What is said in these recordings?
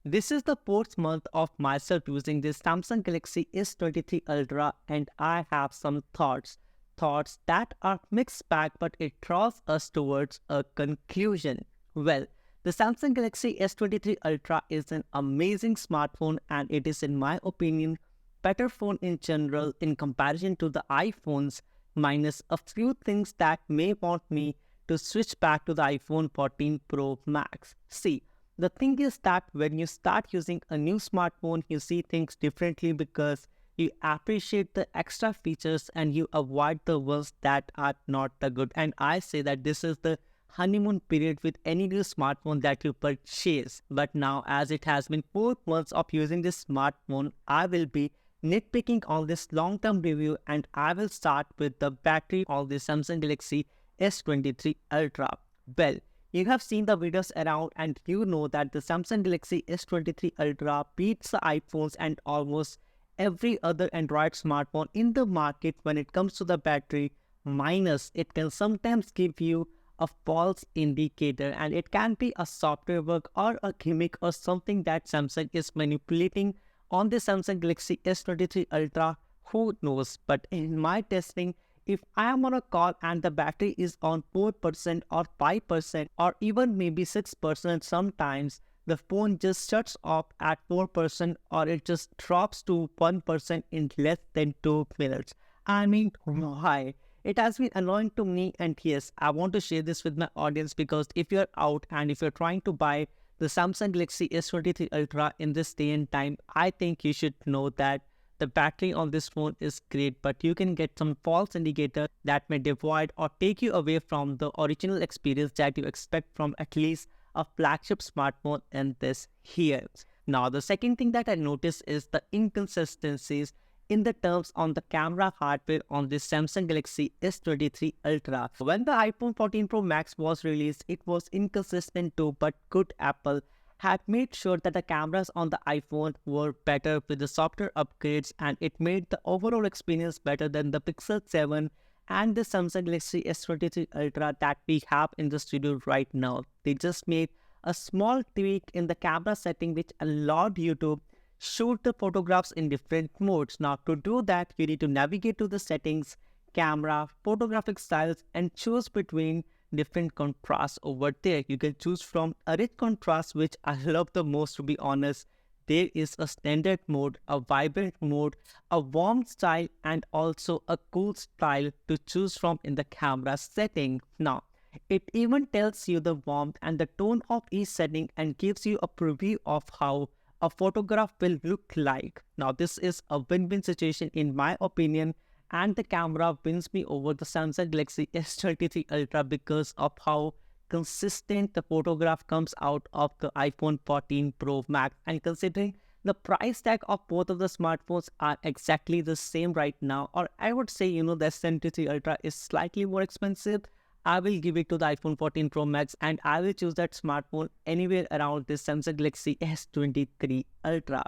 This is the fourth month of myself using this Samsung Galaxy S23 Ultra, and I have some thoughts. Thoughts that are mixed bag, but it draws us towards a conclusion. Well, the Samsung Galaxy S23 Ultra is an amazing smartphone, and it is, in my opinion, better phone in general in comparison to the iPhones, minus a few things that may want me to switch back to the iPhone 14 Pro Max. See, the thing is that when you start using a new smartphone, you see things differently because you appreciate the extra features and you avoid the ones that are not the good. And I say that this is the honeymoon period with any new smartphone that you purchase. But now, as it has been 4 months of using this smartphone, I will be nitpicking on this long-term review, and I will start with the battery of the Samsung Galaxy S23 Ultra. Well, you have seen the videos around and you know that the Samsung Galaxy S23 Ultra beats the iPhones and almost every other Android smartphone in the market when it comes to the battery, minus it can sometimes give you a false indicator, and it can be a software bug or a gimmick or something that Samsung is manipulating on the Samsung Galaxy S23 Ultra. Who knows? But in my testing, if I am on a call and the battery is on 4% or 5% or even maybe 6%, sometimes the phone just shuts off at 4% or it just drops to 1% in less than 2 minutes. I mean, why? It has been annoying to me, and yes, I want to share this with my audience because if you're out and if you're trying to buy the Samsung Galaxy S23 Ultra in this day and time, I think you should know that the battery on this phone is great, but you can get some false indicator that may devoid or take you away from the original experience that you expect from at least a flagship smartphone in this year. Now, the second thing that I noticed is the inconsistencies in the terms on the camera hardware on this Samsung Galaxy S23 Ultra. When the iPhone 14 Pro Max was released, it was inconsistent too, but good Apple had made sure that the cameras on the iPhone were better with the software upgrades, and it made the overall experience better than the Pixel 7 and the Samsung Galaxy S23 Ultra that we have in the studio right now. They just made a small tweak in the camera setting which allowed you to shoot the photographs in different modes. Now, to do that, you need to navigate to the settings, camera, photographic styles, and choose between different contrasts over there. You can choose from a rich contrast, which I love the most, to be honest. There is a standard mode, a vibrant mode, a warm style, and also a cool style to choose from in the camera setting. Now, it even tells you the warmth and the tone of each setting and gives you a preview of how a photograph will look like. Now, this is a win-win situation in my opinion, and the camera wins me over the Samsung Galaxy S23 Ultra because of how consistent the photograph comes out of the iPhone 14 Pro Max. And considering the price tag of both of the smartphones are exactly the same right now, or I would say, the S23 Ultra is slightly more expensive, I will give it to the iPhone 14 Pro Max, and I will choose that smartphone anywhere around this Samsung Galaxy S23 Ultra.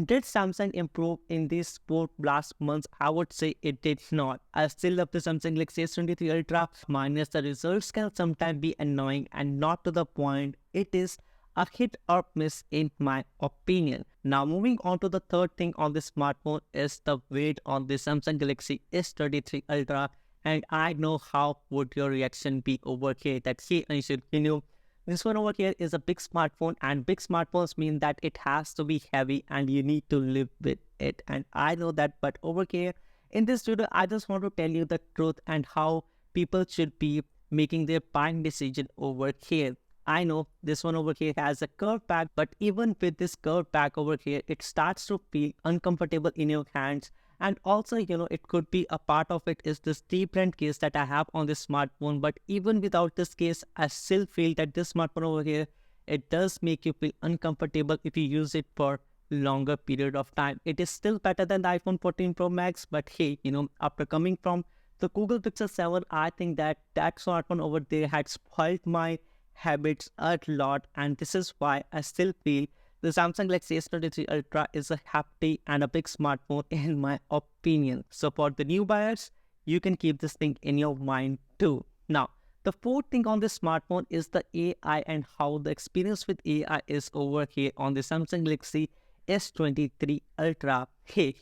Did Samsung improve in these 4 last months? I would say it did not. I still love the Samsung Galaxy S23 Ultra, minus the results can sometimes be annoying and not to the point. It is a hit or miss in my opinion. Now, moving on to the third thing on this smartphone is the weight on the Samsung Galaxy S23 Ultra. And I know how would your reaction be over here that, hey, Anshul, this one over here is a big smartphone, and big smartphones mean that it has to be heavy and you need to live with it. And I know that, but over here in this video, I just want to tell you the truth and how people should be making their buying decision over here. I know this one over here has a curved back, but even with this curved back over here, it starts to feel uncomfortable in your hands. And also, it could be a part of it is this T-brand case that I have on this smartphone. But even without this case, I still feel that this smartphone over here, it does make you feel uncomfortable if you use it for longer period of time. It is still better than the iPhone 14 Pro Max. But hey, after coming from the Google Pixel 7, I think that smartphone over there had spoiled my habits a lot. And this is why I still feel the Samsung Galaxy S23 Ultra is a hefty and a big smartphone in my opinion. So for the new buyers, you can keep this thing in your mind too. Now, The fourth thing on this smartphone is the AI and how the experience with AI is over here on the Samsung Galaxy S23 Ultra. Hey,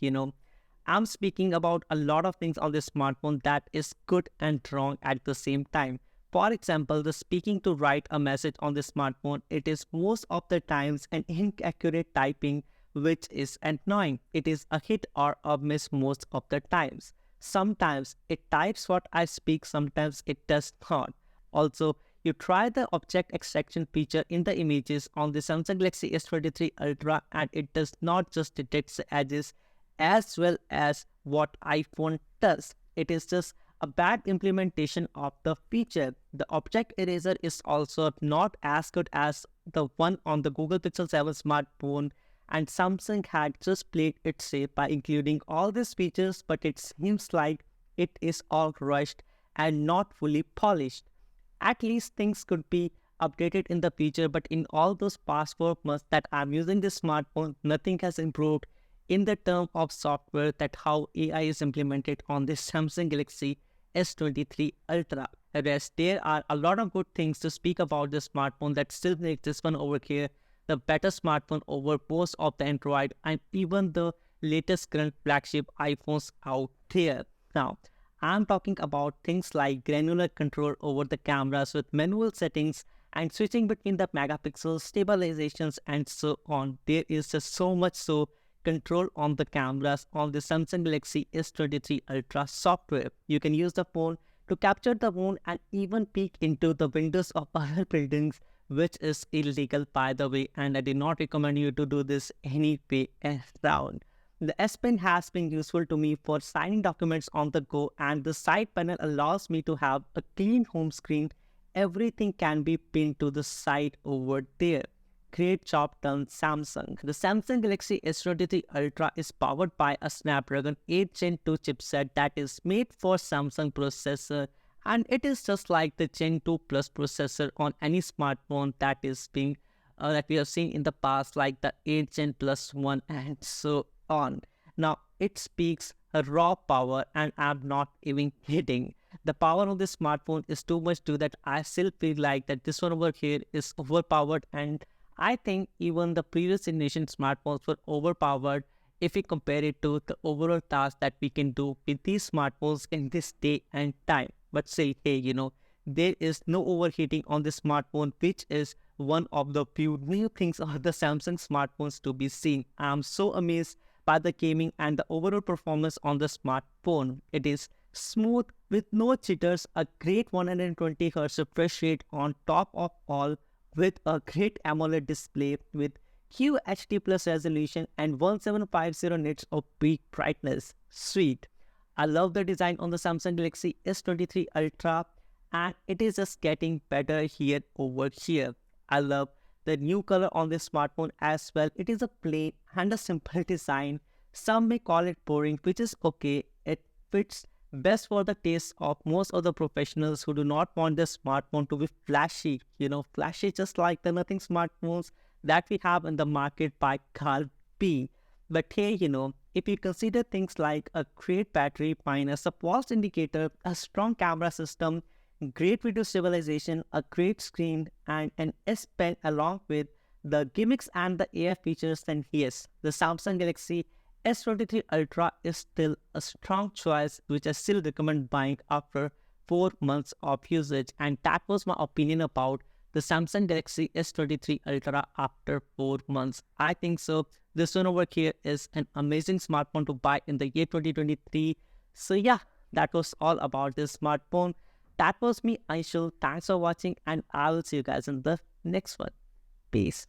I'm speaking about a lot of things on this smartphone that is good and wrong at the same time. For example, the speaking to write a message on the smartphone, it is most of the times an inaccurate typing, which is annoying. It is a hit or a miss most of the times. Sometimes it types what I speak, sometimes it does not. Also, you try the object extraction feature in the images on the Samsung Galaxy S23 Ultra and it does not just detect the edges as well as what iPhone does. It is just a bad implementation of the feature. The object eraser is also not as good as the one on the Google Pixel 7 smartphone, and Samsung had just played it safe by including all these features, but it seems like it is all rushed and not fully polished. At least things could be updated in the future, but in all those past 4 months that I'm using this smartphone, nothing has improved in the term of software, that how AI is implemented on this Samsung Galaxy S23 Ultra. Whereas there are a lot of good things to speak about this smartphone that still make this one over here the better smartphone over most of the Android and even the latest current flagship iPhones out there. Now, I'm talking about things like granular control over the cameras with manual settings and switching between the megapixels, stabilizations, and so on. There is just so much control on the cameras on the Samsung Galaxy S23 Ultra software. You can use the phone to capture the moon and even peek into the windows of other buildings, which is illegal by the way, and I do not recommend you to do this any way around. The S Pen has been useful to me for signing documents on the go, and the side panel allows me to have a clean home screen. Everything can be pinned to the side over there. Great job done, Samsung. The Samsung Galaxy S23 Ultra is powered by a Snapdragon 8 Gen 2 chipset that is made for Samsung processor, and it is just like the Gen 2 Plus processor on any smartphone that is being that we have seen in the past, like the 8 Gen Plus 1 and so on. Now, it speaks a raw power, and I'm not even kidding. The power of this smartphone is too much to that I still feel like that this one over here is overpowered, and I think even the previous generation smartphones were overpowered if we compare it to the overall task that we can do with these smartphones in this day and time. But say, hey, there is no overheating on this smartphone, which is one of the few new things on the Samsung smartphones to be seen. I'm so amazed by the gaming and the overall performance on the smartphone. It is smooth with no jitters, a great 120Hz refresh rate on top of all, with a great AMOLED display with QHD plus resolution and 1750 nits of peak brightness. Sweet. I love the design on the Samsung Galaxy S23 Ultra, and it is just getting better here over here. I love the new color on this smartphone as well. It is a plain and a simple design. Some may call it boring, which is okay. It fits best for the taste of most of the professionals who do not want their smartphone to be flashy. Flashy just like the nothing smartphones that we have in the market by Carl P. But hey, if you consider things like a great battery minus a pulse indicator, a strong camera system, great video stabilization, a great screen, and an S Pen along with the gimmicks and the AI features, then yes, the Samsung Galaxy S23 Ultra is still a strong choice, which I still recommend buying after 4 months of usage. And that was my opinion about the Samsung Galaxy S23 Ultra after 4 months. I think so. This one over here is an amazing smartphone to buy in the year 2023. So yeah, that was all about this smartphone. That was me, Anshul. Thanks for watching, and I will see you guys in the next one. Peace.